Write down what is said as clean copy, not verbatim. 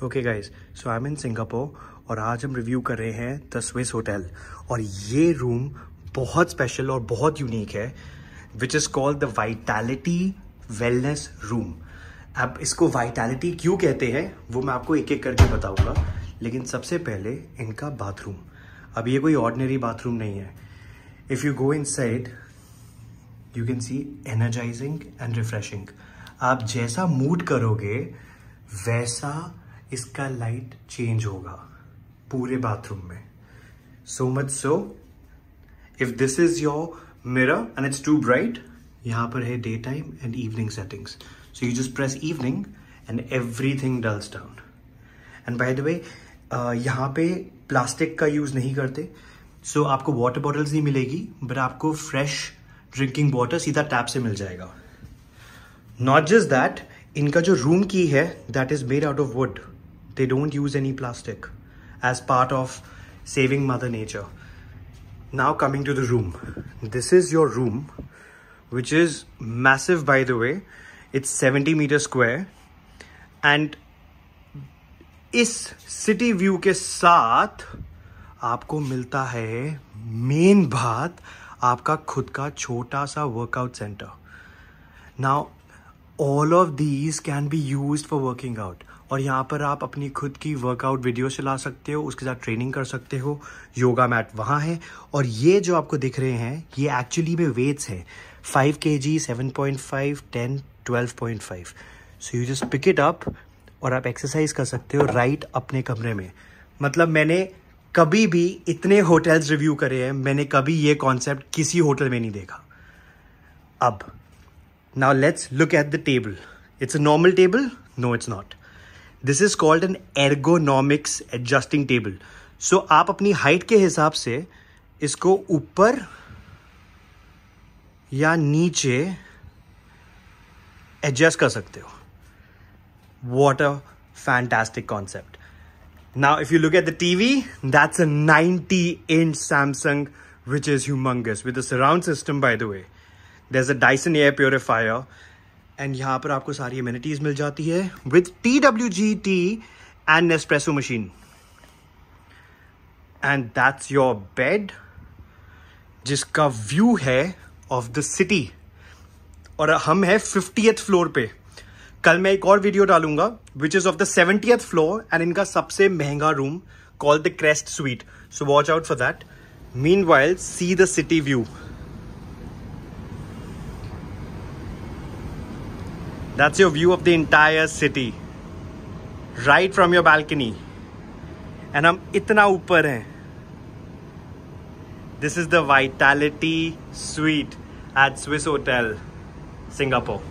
Okay guys, so I am in Singapore और आज हम रिव्यू कर रहे हैं द स्विस होटल। और ये रूम बहुत स्पेशल और बहुत यूनिक है, which is called the vitality wellness room. अब इसको वाइटैलिटी क्यों कहते हैं वो मैं आपको एक एक करके बताऊंगा, लेकिन सबसे पहले इनका बाथरूम। अब ये कोई ऑर्डिनरी बाथरूम नहीं है। If you go inside you can see energising and refreshing. आप जैसा मूड करोगे वैसा इसका लाइट चेंज होगा पूरे बाथरूम में। So much so if this is your mirror and it's too bright, यहाँ पर है day time and evening settings. So you just press evening and everything dulls down. And by the way यहाँ पे plastic का use नहीं करते, सो आपको water bottles नहीं मिलेगी, बट आपको फ्रेश ड्रिंकिंग वाटर सीधा टैप से मिल जाएगा। नॉट जस्ट दैट, इनका जो रूम की है that is made out of wood. They don't use any plastic as part of saving mother nature. Now coming to the room, this is your room which is massive by the way. It's 70 meter square and इस city view के साथ आपको मिलता है main बात, आपका खुद का छोटा सा workout centre. Now all of these can be used for working out. और यहाँ पर आप अपनी खुद की वर्कआउट वीडियो चला सकते हो, उसके साथ ट्रेनिंग कर सकते हो। योगा मैट वहाँ है। और ये जो आपको दिख रहे हैं ये एक्चुअली में वेट्स हैं, 5 kg, 7.5, 10, 12.5। So you just pick it up और आप एक्सरसाइज कर सकते हो राइट अपने कमरे में। मतलब मैंने कभी भी इतने होटल्स रिव्यू करे हैं, मैंने कभी ये कॉन्सेप्ट किसी होटल में नहीं देखा। अब now let's look at the table. It's a normal table? No, it's not. This is called an ergonomics adjusting table. So आप अपनी हाइट के हिसाब से इसको ऊपर या नीचे एडजस्ट कर सकते हो। What a fantastic concept. Now if you look at the TV, that's a 90-inch Samsung which is humongous with a surround system, by the way. There's a Dyson air purifier and यहाँ पर आपको सारी amenities मिल जाती है with TWG tea and Nespresso machine. And that's your bed जिसका view है of the city। और हम है 50th फ्लोर पे। कल मैं एक और वीडियो डालूंगा which is of the 70th floor and इनका सबसे महंगा room called the Crest Suite. So watch out for that. Meanwhile, see the city view. That's your view of the entire city, right from your balcony. And हम इतना ऊपर हैं। This is the Vitality Suite at Swiss Hotel, Singapore.